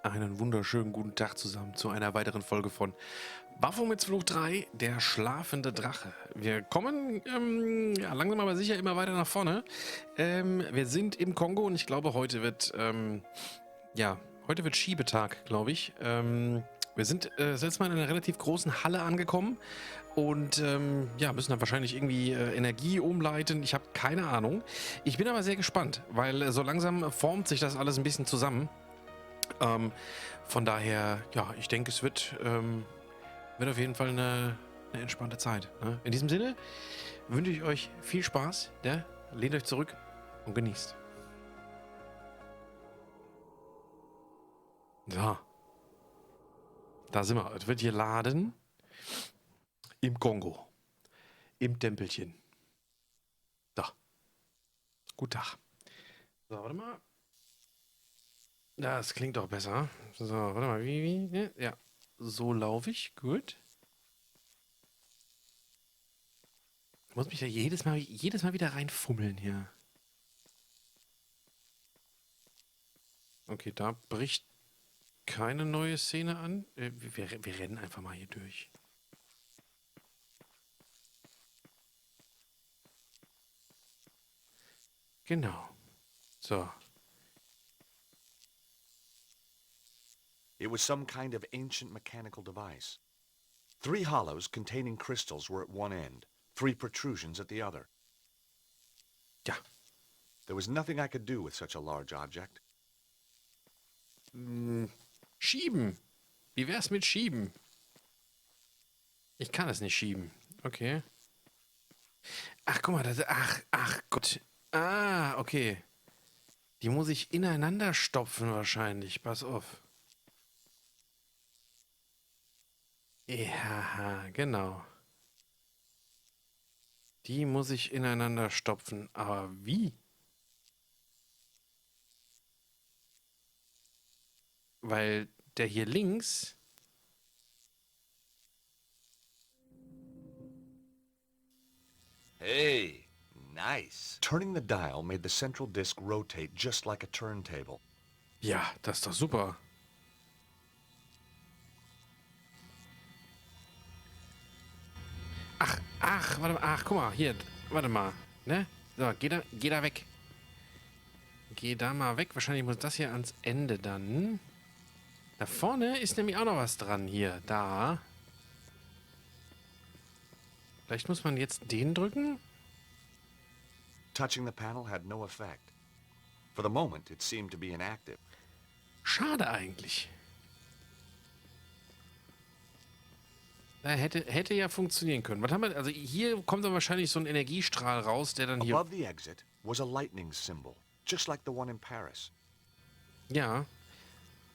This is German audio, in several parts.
Einen wunderschönen guten Tag zusammen zu einer weiteren Folge von Baphomets Fluch 3, der schlafende Drache. Wir kommen ja, langsam aber sicher immer weiter nach vorne. Wir sind im Kongo und ich glaube, heute wird, ja, heute wird Schiebetag, glaube ich. Wir sind jetzt mal in einer relativ großen Halle angekommen und ja, müssen dann wahrscheinlich irgendwie Energie umleiten. Ich habe keine Ahnung. Ich bin aber sehr gespannt, weil so langsam formt sich das alles ein bisschen zusammen. Von daher, ja, ich denke, es wird auf jeden Fall eine entspannte Zeit. Ne? In diesem Sinne wünsche ich euch viel Spaß. Ne? Lehnt euch zurück und genießt. So, da sind wir. Es wird hier laden im Kongo, im Tempelchen. So, guten Tag. So, warte mal. Das klingt doch besser. So, warte mal. Wie? Ne? Ja, so laufe ich. Gut. Ich muss mich ja jedes Mal wieder reinfummeln hier. Okay, da bricht keine neue Szene an. Wir rennen einfach mal hier durch. Genau. So. It was some kind of ancient mechanical device. 3 hollows containing crystals were at one end, 3 protrusions at the other. Ja. There was nothing I could do with such a large object. Schieben. Wie wär's mit Schieben? Ich kann es nicht schieben. Okay. Ach, guck mal. Ach Gott. Ah, okay. Die muss ich ineinander stopfen wahrscheinlich. Pass auf. Ja, genau. Die muss ich ineinander stopfen. Aber wie? Weil der hier links... Hey, nice. Turning the dial made the central disc rotate just like a turntable. Ja, das ist doch super. Warte mal, guck mal, hier, warte mal, ne? So, geh da weg. Geh da mal weg. Wahrscheinlich muss das hier ans Ende dann. Da vorne ist nämlich auch noch was dran, hier, da. Vielleicht muss man jetzt den drücken? Touching the panel had no effect. For the moment, it seemed to be inactive. Schade eigentlich. Da hätte ja funktionieren können. Was haben wir? Also hier kommt dann wahrscheinlich so ein Energiestrahl raus, der dann hier... Above the exit was a lightning symbol, just like the one in Paris. Ja.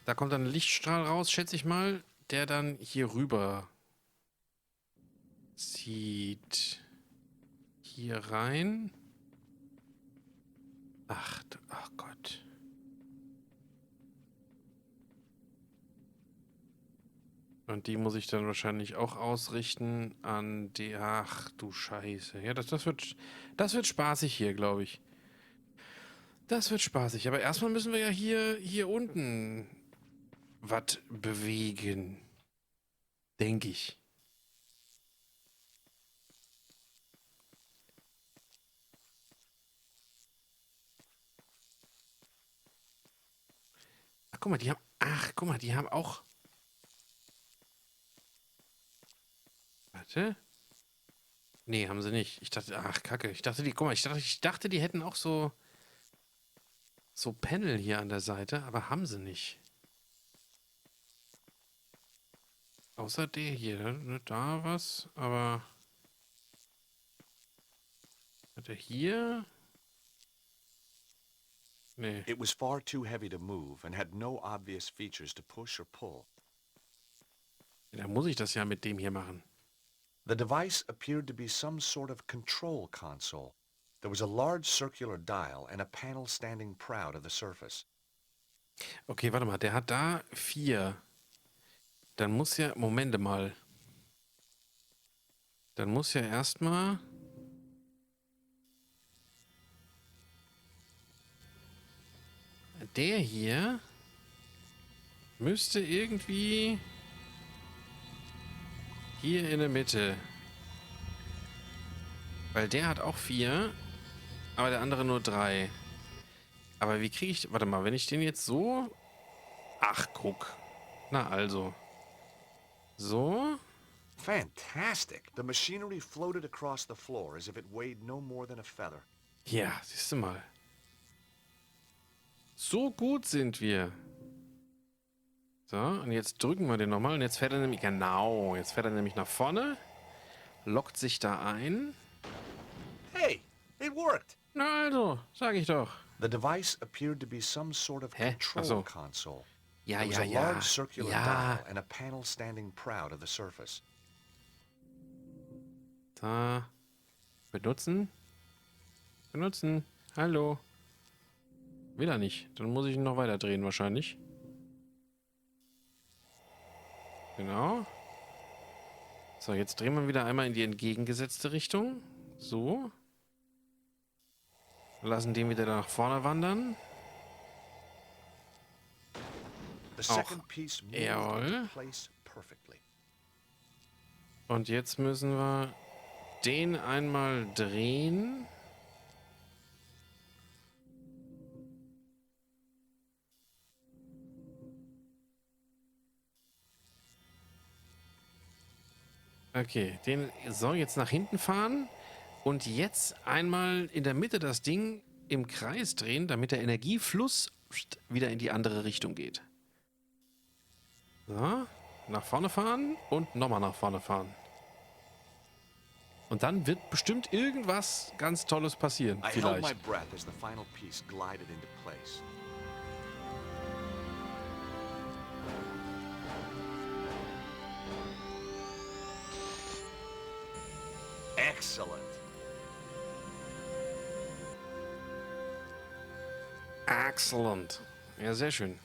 Da kommt dann ein Lichtstrahl raus, schätze ich mal, der dann hier rüber zieht. Hier rein. Ach Gott. Und die muss ich dann wahrscheinlich auch ausrichten an die... Ach du Scheiße. Ja, das wird spaßig hier, glaube ich. Das wird spaßig. Aber erstmal müssen wir ja hier unten was bewegen. Denke ich. Ach, guck mal, die haben auch... Warte. Nee, haben sie nicht. Ich dachte, ach, Kacke. Ich dachte, die hätten auch so Panel hier an der Seite, aber haben sie nicht. Außer der hier, ne, da was, aber... Hat er hier? Nee. It was far too heavy to move and had no obvious features to push or pull. Da muss ich das ja mit dem hier machen. The device appeared to be some sort of control console. There was a large circular dial and a panel standing proud of the surface. Okay, warte mal, der hat da 4. Dann muss ja... Moment mal. Dann muss ja erstmal... Der hier... müsste irgendwie hier in der Mitte. Weil der hat auch 4, aber der andere nur 3. Aber wie kriege ich... Warte mal, wenn ich den jetzt so... Ach, guck. Na also. So. Fantastic. The machinery floated across the floor as if it weighed no more than a feather. Ja, siehst du mal. So gut sind wir. So, und jetzt drücken wir den nochmal. Und jetzt fährt er nämlich... Genau, jetzt fährt er nämlich nach vorne. Lockt sich da ein. Hey, it worked. Na also, sag ich doch. The device appeared to be some sort of Hä? Ach control so. console. Ja, There was ja, a ja. large circular Ja. dial and a panel standing proud of the surface. Da. Benutzen. Benutzen. Hallo. Will er nicht. Dann muss ich ihn noch weiter drehen wahrscheinlich. Genau. So, jetzt drehen wir wieder einmal in die entgegengesetzte Richtung. So. Lassen den wieder nach vorne wandern. The second piece moved Jawohl. into place perfectly. Und jetzt müssen wir den einmal drehen. Okay, den soll jetzt nach hinten fahren und jetzt einmal in der Mitte das Ding im Kreis drehen, damit der Energiefluss wieder in die andere Richtung geht. So, nach vorne fahren und nochmal nach vorne fahren. Und dann wird bestimmt irgendwas ganz Tolles passieren, I held my vielleicht. breath as the final piece glided into place. Excellent. Excellent. Ja, sehr schön.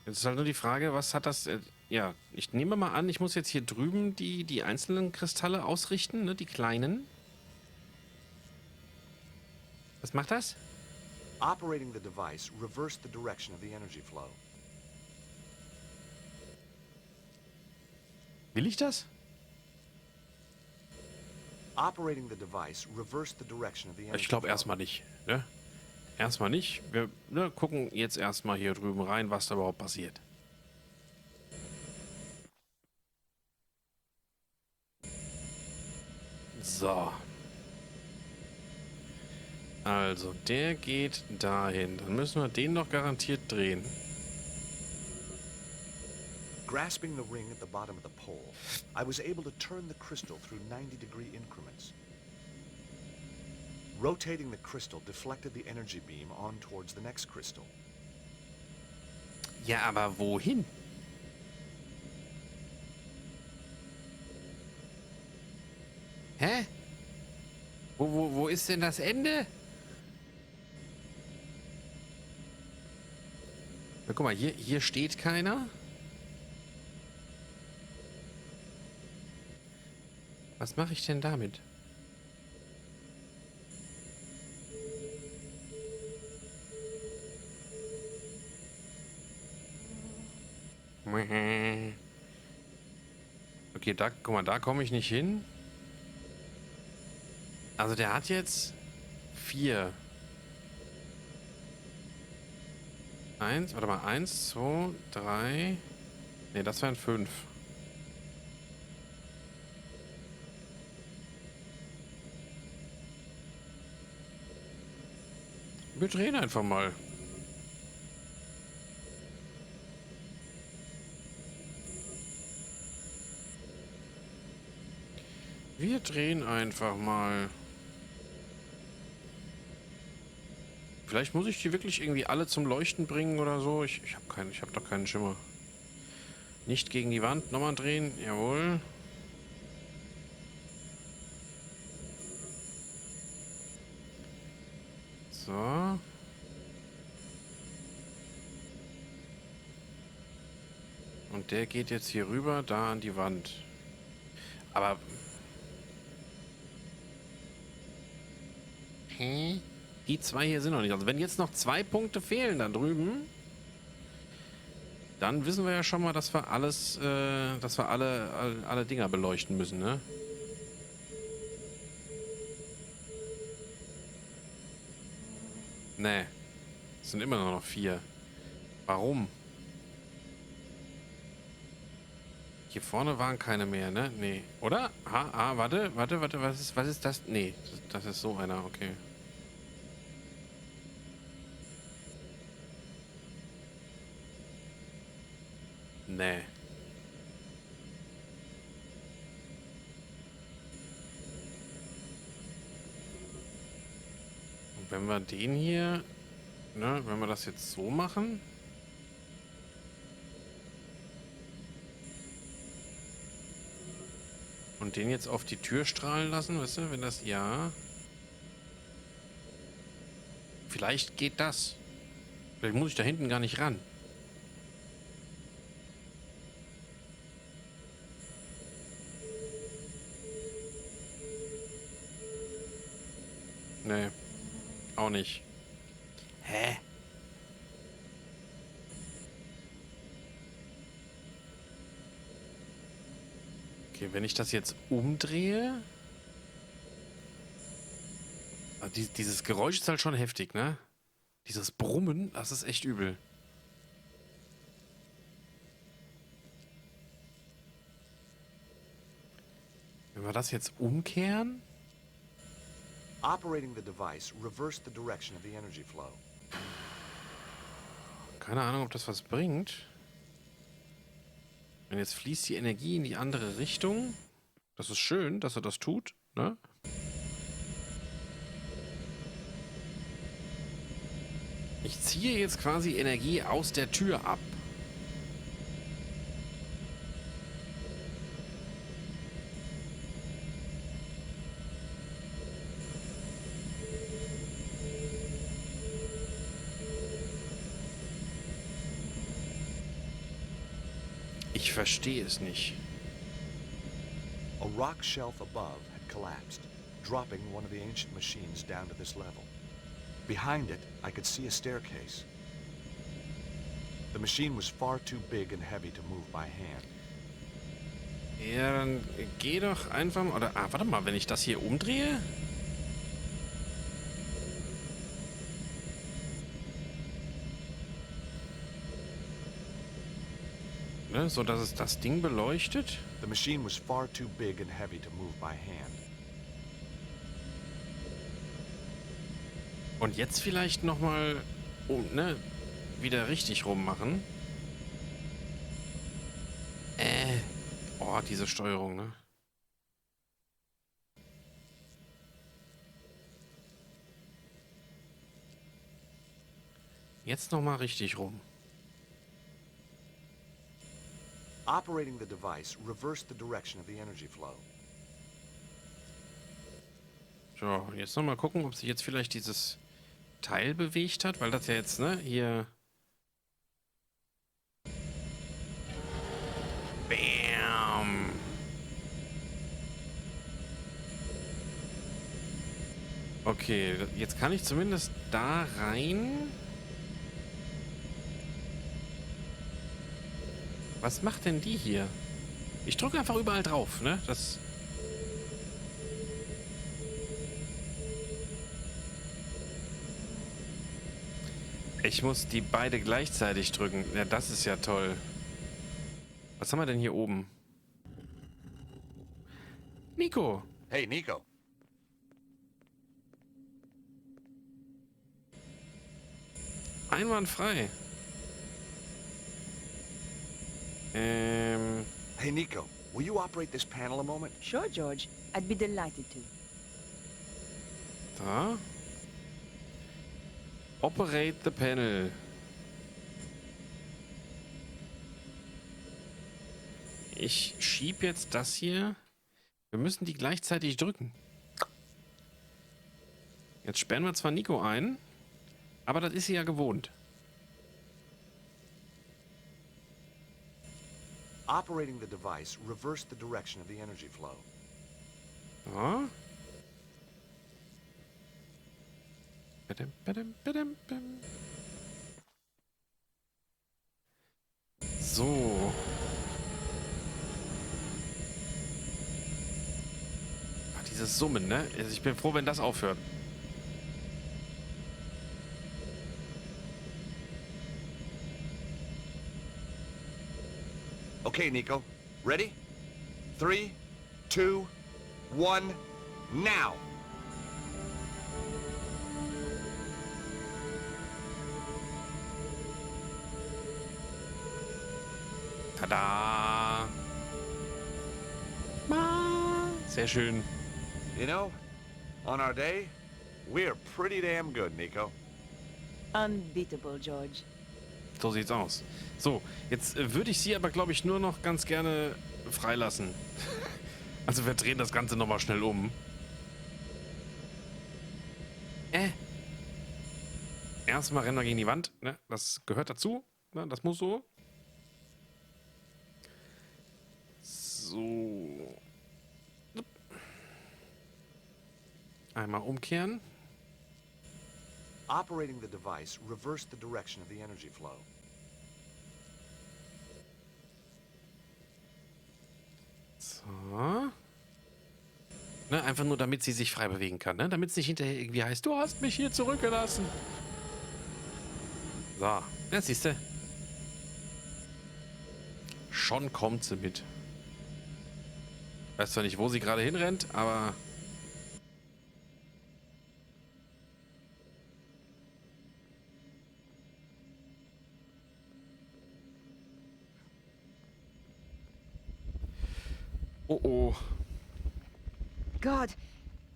Jetzt ist halt nur die Frage, was hat das... ja, ich nehme mal an, ich muss jetzt hier drüben die einzelnen Kristalle ausrichten, ne, die kleinen. Was macht das? Operating the device reversed the direction of the energy flow. Will ich das? Operating the device reversed the direction of the energy Ich glaube flow. erstmal nicht. Ne? Erstmal nicht. Wir gucken jetzt erstmal hier drüben rein, was da überhaupt passiert. So. Also, der geht dahin. Dann müssen wir den doch garantiert drehen. Grasping the ring at the bottom of the pole, I was able to turn the crystal through 90-degree increments. Rotating the crystal deflected the energy beam on towards the next crystal. Ja, aber wohin? Hä? Wo ist denn das Ende? Na, guck mal, hier steht keiner. Was mache ich denn damit? Okay, da, guck mal, da komme ich nicht hin. Also der hat jetzt 4. 1, warte mal, 1, 2, 3. Ne, das wären 5. Wir drehen einfach mal. Wir drehen einfach mal. Vielleicht muss ich die wirklich irgendwie alle zum Leuchten bringen oder so. Ich habe doch keinen Schimmer. Nicht gegen die Wand. Nochmal drehen. Jawohl. So. Und der geht jetzt hier rüber, da an die Wand. Aber... Hä? Die 2 hier sind noch nicht. Also wenn jetzt noch 2 Punkte fehlen da drüben, Dann wissen wir ja schon mal, dass wir alles, dass wir alle Dinger beleuchten müssen, ne? Nee. Es sind immer nur noch 4. Warum? Hier vorne waren keine mehr, ne? Nee. Oder? Warte. Was ist das? Nee, das ist so einer, okay. Nee. Und wenn wir den hier, ne, wenn wir das jetzt so machen. Und den jetzt auf die Tür strahlen lassen, weißt du, wenn das, ja. Vielleicht geht das. Vielleicht muss ich da hinten gar nicht ran. Nee, auch nicht. Hä? Okay, wenn ich das jetzt umdrehe... Dieses Geräusch ist halt schon heftig, ne? Dieses Brummen, das ist echt übel. Wenn wir das jetzt umkehren... Operating the device, reverse the direction of the energy flow. Keine Ahnung, ob das was bringt. Und jetzt fließt die Energie in die andere Richtung. Das ist schön, dass er das tut, ne? Ich ziehe jetzt quasi Energie aus der Tür ab. Ich verstehe es nicht. A rock shelf above had collapsed, dropping one of the ancient machines down to this level. Behind it, I could see a staircase. The machine was far too big and heavy to move by hand. Ja, dann geh doch einfach mal... Oder, warte mal, wenn ich das hier umdrehe... Ne, so dass es das Ding beleuchtet. The machine was far too big and heavy to move by hand. Und jetzt vielleicht nochmal, ne, wieder richtig rummachen. Oh, diese Steuerung, ne? Jetzt nochmal richtig rum. Operating the device, reverse the direction of the energy flow. So, und jetzt nochmal gucken, ob sich jetzt vielleicht dieses Teil bewegt hat, weil das ja jetzt, ne, hier... Bam! Okay, jetzt kann ich zumindest da rein. Was macht denn die hier? Ich drücke einfach überall drauf, ne? Das... Ich muss die beide gleichzeitig drücken. Ja, das ist ja toll. Was haben wir denn hier oben? Nico! Hey, Nico. Einwandfrei. Hey, Nico. Will you operate this panel a moment? Sure, George. I'd be delighted to. Da. Operate the panel. Ich schieb jetzt das hier. Wir müssen die gleichzeitig drücken. Jetzt sperren wir zwar Nico ein, aber das ist sie ja gewohnt. Operating the device, reverse the direction of the energy flow. Ja. Badam, badam, badam, badam. dieses Summen, ne? Also ich bin froh, wenn das aufhört. Okay, Nico. Ready? 3, 2, 1, now! Tada! Sehr schön. You know, on our day, we're pretty damn good, Nico. Unbeatable, George. So sieht's aus. So, jetzt würde ich sie aber, glaube ich, nur noch ganz gerne freilassen. Also wir drehen das Ganze nochmal schnell um. Erstmal rennen wir gegen die Wand. Ne? Das gehört dazu. Ne? Das muss so. So. Einmal umkehren. Operating the device reversed the direction of the energy flow. So. Ne? Einfach nur, damit sie sich frei bewegen kann. Ne? Damit es nicht hinterher irgendwie heißt, du hast mich hier zurückgelassen. So. Ja, siehst du. Schon kommt sie mit. Weiß zwar nicht, wo sie gerade hinrennt, aber... Oh oh. God,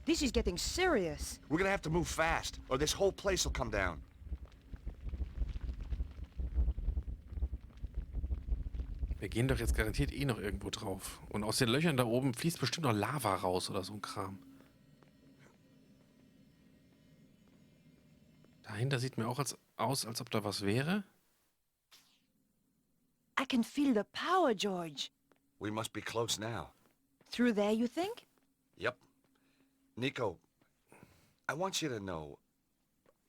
this is getting serious. We're gonna have to move fast, or this whole place will come down. Wir gehen doch jetzt garantiert eh noch irgendwo drauf. Und aus den Löchern da oben fließt bestimmt noch Lava raus oder so ein Kram. Dahinter sieht mir auch aus, als ob da was wäre. I can feel the power, George. We must be close now. Through there, you think? Yep. Nico, I want you to know,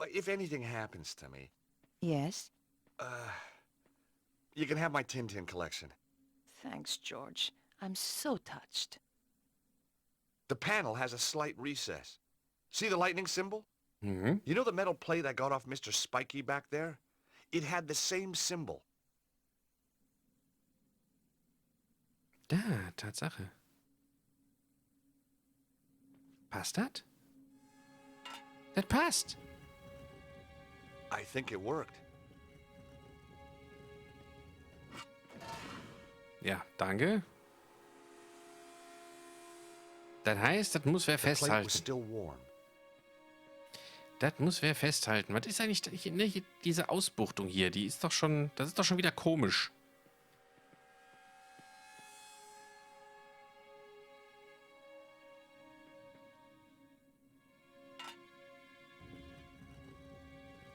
if anything happens to me, Yes. you can have my Tintin collection. Thanks, George. I'm so touched. The panel has a slight recess. See the lightning symbol? Mhm. You know the metal plate I got off Mr. Spiky back there? It had the same symbol. Da, Tatsache. Passt das? Das passt. I think it worked. Ja, danke. Das heißt, das muss wer The plate was festhalten. still warm. Das muss wer festhalten. Was ist eigentlich diese Ausbuchtung hier? Die ist doch schon... Das ist doch schon wieder komisch.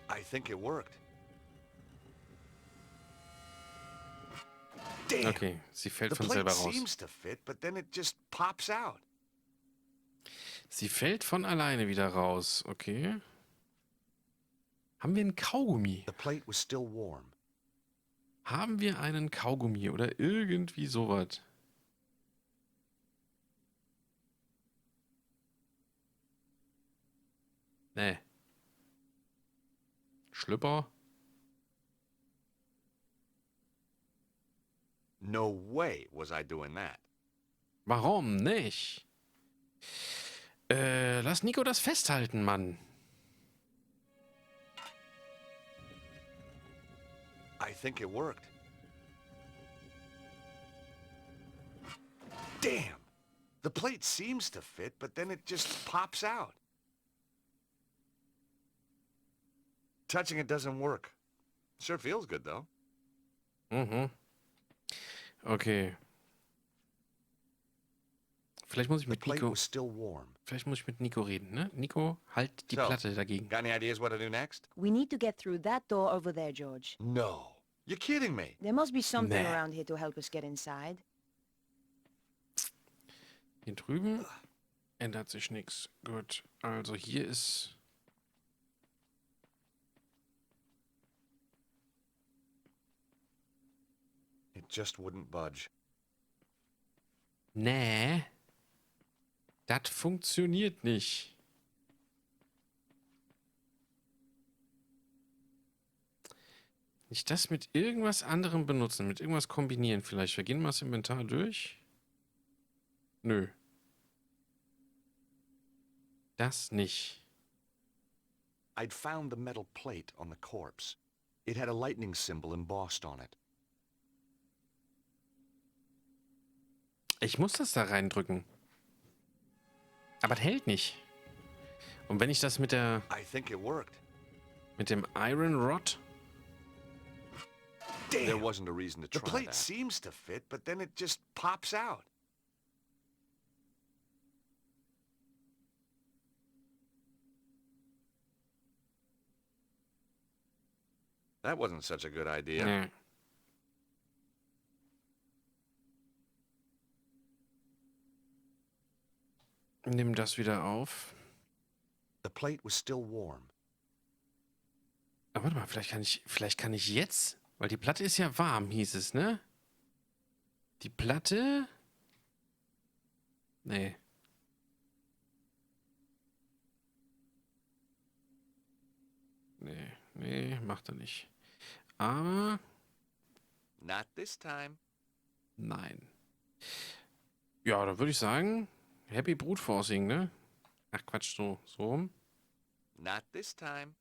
I think it worked. Damn. Okay, sie fällt The von plate selber raus. seems to fit, but then it just pops out. Sie fällt von alleine wieder raus. Okay. Haben wir einen Kaugummi? The plate was still warm. Haben wir einen Kaugummi oder irgendwie sowas? Nee. Schlüpper? No way was I doing that. Warum nicht? Lass Nico das festhalten, Mann. I think it worked. Damn! The plate seems to fit, but then it just pops out. Touching it doesn't work. Sure feels good, though. Mhm. Okay. Vielleicht muss ich The mit plate Nico... was still warm. Vielleicht muss ich mit Nico reden, ne? Nico, halt die So. Platte dagegen. Got any ideas what to do next? We need to get through that door over there, George. No. You're kidding me. There must be something Nah. around here to help us get inside. Hier drüben ändert sich nichts. Gut, also hier ist... It just wouldn't budge. Nee. Das funktioniert nicht. Nicht das mit irgendwas anderem benutzen, mit irgendwas kombinieren vielleicht. Wir gehen mal das Inventar durch. Nö. Das nicht. I'd found the metal plate on the corpse. It had a lightning symbol embossed on it. Ich muss das da reindrücken. Aber das hält nicht. Und wenn ich das mit der... I think it worked. mit dem Iron Rod... Damn. There wasn't a reason to try The plate that. seems to fit, but then it just pops out. That wasn't such a good idea. Nee. Nimm das wieder auf. The plate was still warm. Aber warte mal, vielleicht kann ich jetzt... Weil die Platte ist ja warm, hieß es, ne? Die Platte... Nee. Nee, macht er nicht. Aber... Not this time. Nein. Ja, dann würde ich sagen... Happy Brute Forcing, ne? Ach Quatsch, so rum. Not this time.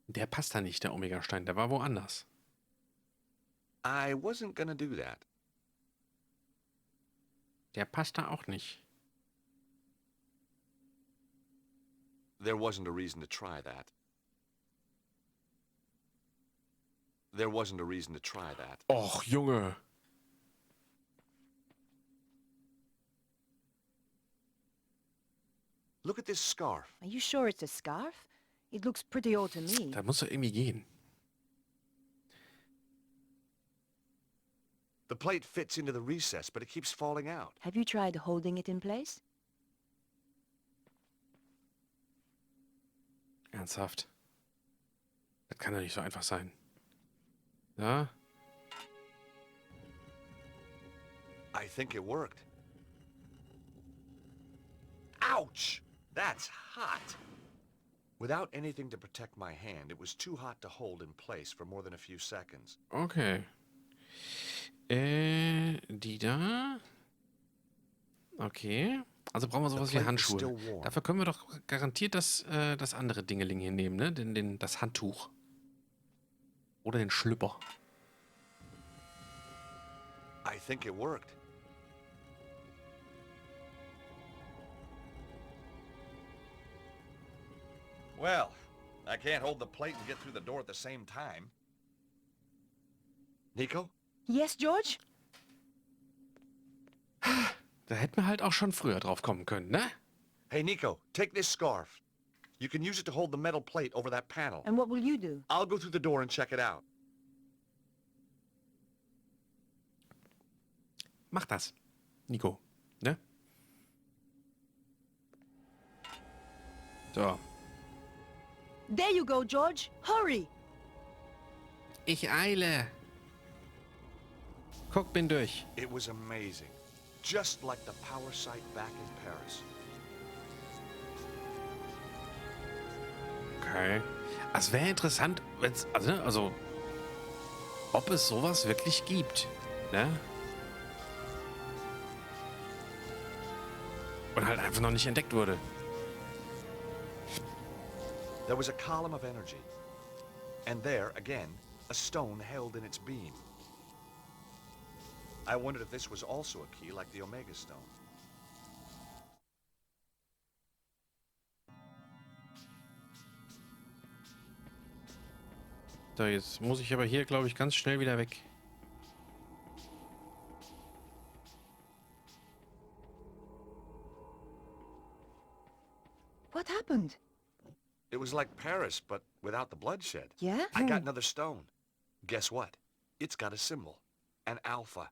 Der passt da nicht, der Omega-Stein. Der war woanders. I wasn't gonna do that. Der passt da auch nicht. There wasn't a reason to try that. There wasn't a reason to try that. Och, Junge. Look at this scarf. Are you sure it's a scarf? It looks pretty old to me. Da muss doch irgendwie gehen. The plate fits into the recess, but it keeps falling out. Have you tried holding it in place? Ernsthaft. Das kann doch nicht so einfach sein. Ja? I think it worked. Ouch! That's hot. Without anything to protect my hand, it was too hot to hold in place for more than a few seconds. Okay. Die da. Okay. Also brauchen wir sowas wie Handschuhe. Dafür können wir doch garantiert das andere Dingeling hier nehmen, ne? Das Handtuch. Oder den Schlüpper. I think it worked. Well, I can't hold the plate and get through the door at the same time. Nico? Yes, George? Da hätten wir halt auch schon früher drauf kommen können, ne? Hey, Nico, take this scarf. You can use it to hold the metal plate over that panel. And what will you do? I'll go through the door and check it out. Mach das, Nico, ne? So. There you go, George. Hurry! Ich eile. Guck, bin durch. It was amazing. Just like the power site back in Paris. Okay. Es wäre interessant, wenn's, also, ob es sowas wirklich gibt, ne? Und halt einfach noch nicht entdeckt wurde. There was a column of energy. And there, again, a stone held in its beam. I wondered if this was also a key like the Omega Stone. So, jetzt muss ich aber hier, glaube ich, ganz schnell wieder weg. What happened? It was like Paris, but without the bloodshed. Yeah? I got another stone. Guess what? It's got a symbol. An alpha.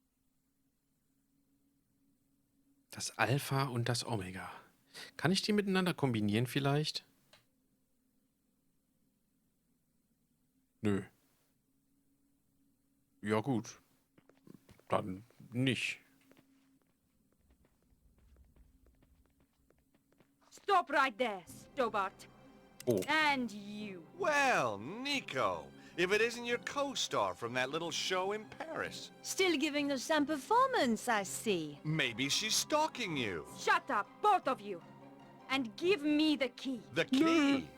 Das Alpha und das Omega. Kann ich die miteinander kombinieren vielleicht? Nö. Ja gut. dann nicht. Stop right there, Stobart. Oh. And you. Well, Nico, if it isn't your co-star from that little show in Paris. Still giving the same performance, I see. Maybe she's stalking you. Shut up, both of you. And give me the key. The key?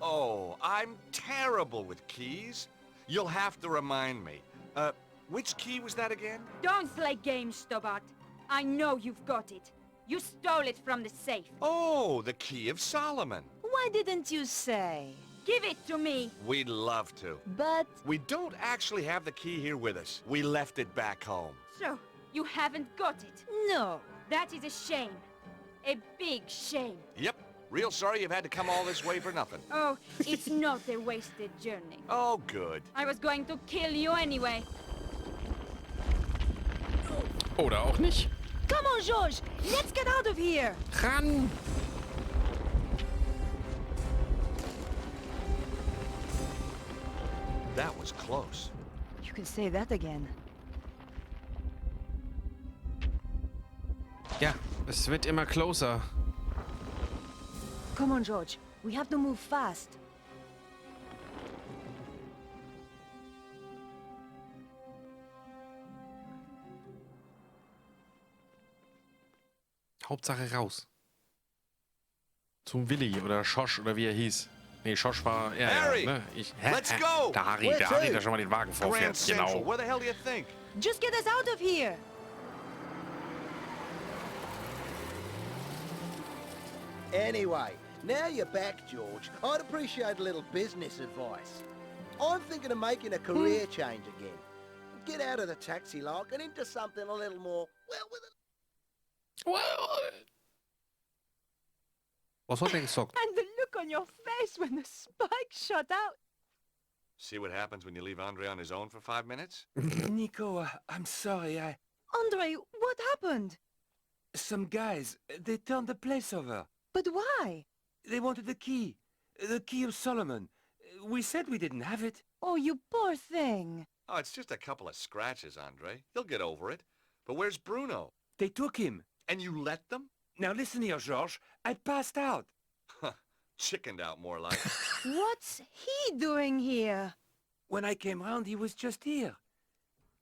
Oh, I'm terrible with keys. You'll have to remind me. Which key was that again? Don't play games, Stobart. I know you've got it. You stole it from the safe. Oh, the Key of Solomon. Why didn't you say? Give it to me. We'd love to. But We don't actually have the key here with us. We left it back home. So, you haven't got it. no. That is a shame. A big shame. Yep. Real sorry you've had to come all this way for nothing. Oh, it's not a wasted journey. Oh, good. I was going to kill you anyway. Oder auch nicht. Come on, George. Let's get out of here. Ran! That was close. You can say that again. Ja, es wird immer closer. Come on, George. We have to move fast. Hauptsache raus. Zum Willi oder Schosch oder wie er hieß. Nee, Schosch war er. Harry, Ja, ne? let's go! Der Harry, der schon mal den Wagen Grand vorfährt. Central. Genau. Where the hell do you think? Just get us out of here. Anyway, now you're back, George, I'd appreciate a little business advice. I'm thinking of making a career change again. Get out of the taxi like and into something a little more, well, with a... Was hat er gesagt? And the look on your face when the spike shot out. See what happens when you leave Andre on his own for 5 minutes? Nico, I'm sorry, Andre, what happened? some guys, they turned the place over. But why? They wanted the key of Solomon. We said we didn't have it. Oh, you poor thing. Oh, it's just a couple of scratches, Andre. He'll get over it. But where's Bruno? They took him. And you let them? Now listen here, Georges. I passed out. Chickened out, more like. What's he doing here? When I came round, he was just here.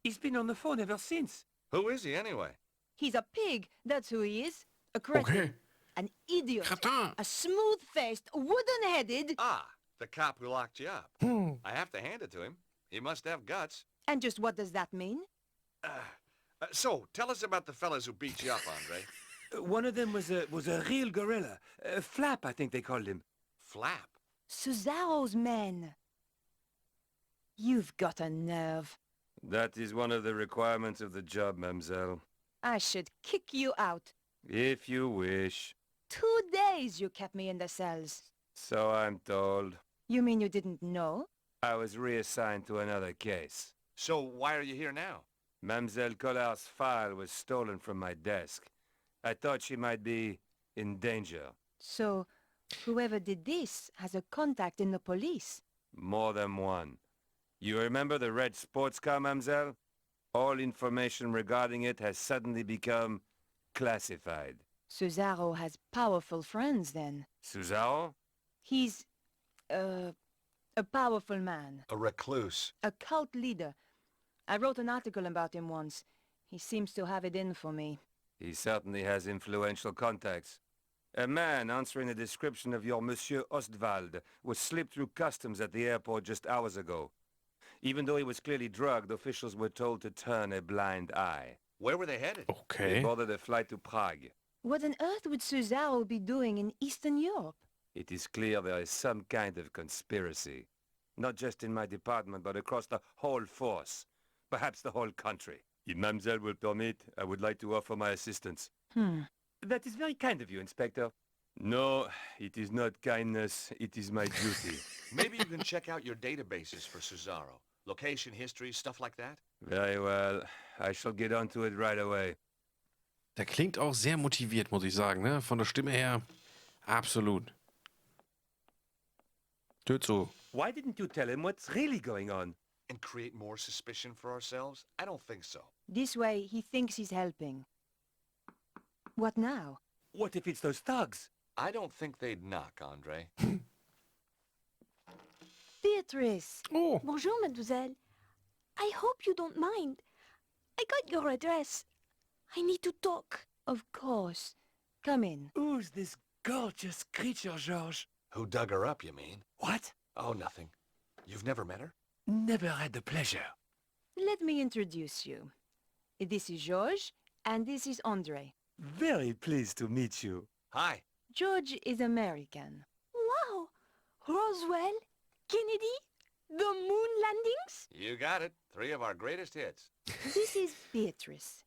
He's been on the phone ever since. Who is he, anyway? He's a pig, that's who he is. A cretin. Okay. An idiot. Cretin. A smooth-faced, wooden-headed... Ah, the cop who locked you up. I have to hand it to him. He must have guts. And just what does that mean? So, tell us about the fellas who beat you up, Andre. One of them was a real gorilla. Flap, I think they called him. Flap. Cesaro's men. You've got a nerve. That is one of the requirements of the job, mademoiselle. I should kick you out. If you wish. 2 days you kept me in the cells. So I'm told. You mean you didn't know? I was reassigned to another case. So, why are you here now? Mademoiselle Collard's file was stolen from my desk. I thought she might be in danger. So, whoever did this has a contact in the police. More than one. You remember the red sports car, mademoiselle? All information regarding it has suddenly become classified. Cesaro has powerful friends then. Cesaro? He's, a powerful man. A recluse. A cult leader. I wrote an article about him once. He seems to have it in for me. He certainly has influential contacts. A man answering the description of your Monsieur Ostwald was slipped through customs at the airport just hours ago. Even though he was clearly drugged, officials were told to turn a blind eye. Where were they headed? They Okay. boarded a flight to Prague. What on earth would Cesaro be doing in Eastern Europe? It is clear there is some kind of conspiracy. Not just in my department, but across the whole force. Perhaps the whole country. If Mademoiselle will permit, I would like to offer my assistance. That is very kind of you, Inspector. No, it is not kindness. It is my duty. Maybe you can check out your databases for Cesaro. Location, history, stuff like that? Very well. I shall get onto it right away. Der klingt auch sehr motiviert, muss ich sagen, ne? Von der Stimme her. Absolut. Tut so. Why didn't you tell him what's really going on? and create more suspicion for ourselves? I don't think so. This way, he thinks he's helping. What now? What if it's those thugs? I don't think they'd knock, Andre. Beatrice! Oh, Bonjour, mademoiselle. I hope you don't mind. I got your address. I need to talk. Of course. Come in. Who's this gorgeous creature, George? Who dug her up, you mean? What? Oh, nothing. You've never met her? Never had the pleasure. Let me introduce you. This is George, and this is Andre. Very pleased to meet you. Hi. George is American. Wow! Roswell? Kennedy? The moon landings? You got it. 3 of our greatest hits. This is Beatrice.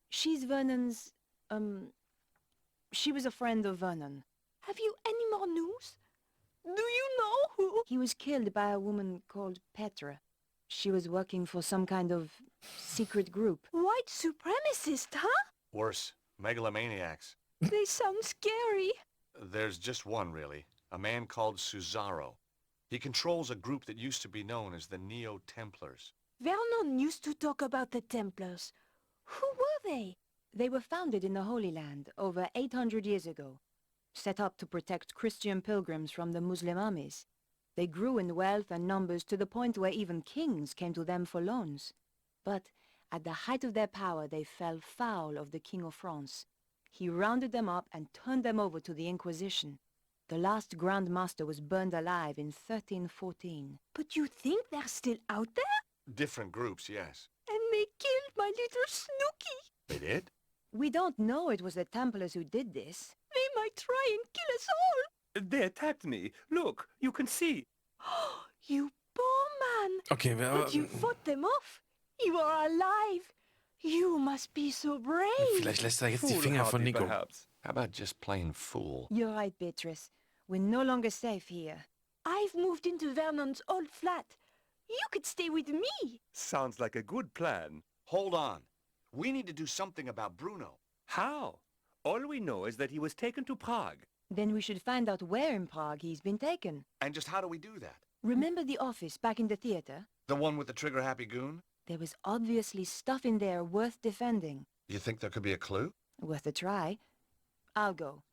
She's Vernon's, she was a friend of Vernon. Have you any more news? Do you know who? He was killed by a woman called Petra. She was working for some kind of secret group. White supremacist, huh? Worse, megalomaniacs. They sound scary. There's just one, really. A man called Cesaro. He controls a group that used to be known as the Neo-Templars. Vernon used to talk about the Templars. Who were they? They were founded in the Holy Land over 800 years ago, set up to protect Christian pilgrims from the Muslim armies. They grew in wealth and numbers to the point where even kings came to them for loans. But at the height of their power, they fell foul of the King of France. He rounded them up and turned them over to the Inquisition. The last Grand Master was burned alive in 1314. But you think they're still out there? Different groups, yes. And they killed my little Snooky. They did? We don't know it was the Templars who did this. They might try and kill us all. They attacked me. Look, you can see. Oh, you poor man. okay, But you fought them off. You are alive. You must be so brave. vielleicht lässt er jetzt die Finger von Foolhardy, Nico. perhaps. How about just plain fool? You're right, Beatrice. We're no longer safe here. I've moved into Vernon's old flat. You could stay with me. Sounds like a good plan. Hold on. We need to do something about Bruno. How? All we know is that he was taken to Prague. Then we should find out where in Prague he's been taken. And just how do we do that? Remember the office back in the theater? The one with the trigger-happy goon? There was obviously stuff in there worth defending. You think there could be a clue? Worth a try. I'll go.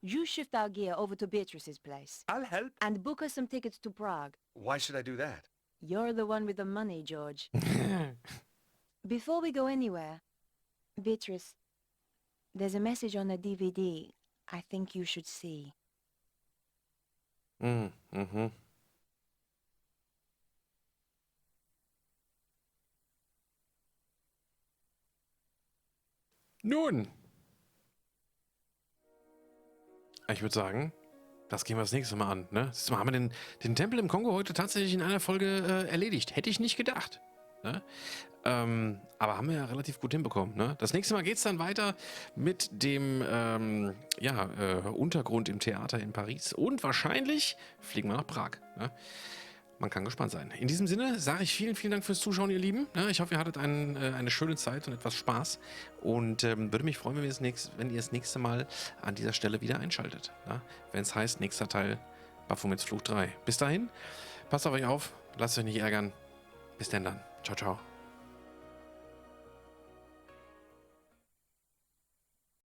You shift our gear over to Beatrice's place. I'll help. And book us some tickets to Prague. Why should I do that? You're the one with the money, George. Before we go anywhere, Beatrice, there's a message on the DVD I think you should see. Mhm. Nun. Ich würde sagen, das gehen wir das nächste Mal an. Ne? Das haben wir den Tempel im Kongo heute tatsächlich in einer Folge erledigt. Hätte ich nicht gedacht. Ne? Aber haben wir ja relativ gut hinbekommen. Ne? Das nächste Mal geht es dann weiter mit dem Untergrund im Theater in Paris. Und wahrscheinlich fliegen wir nach Prag. Ne? Man kann gespannt sein. In diesem Sinne sage ich vielen, vielen Dank fürs Zuschauen, ihr Lieben. Ja, ich hoffe, ihr hattet eine schöne Zeit und etwas Spaß. Und würde mich freuen, wenn ihr das nächste Mal an dieser Stelle wieder einschaltet. Ja? Wenn es heißt, nächster Teil Baphomets Fluch 3. Bis dahin, passt auf euch auf, lasst euch nicht ärgern. Bis denn dann. Ciao, ciao.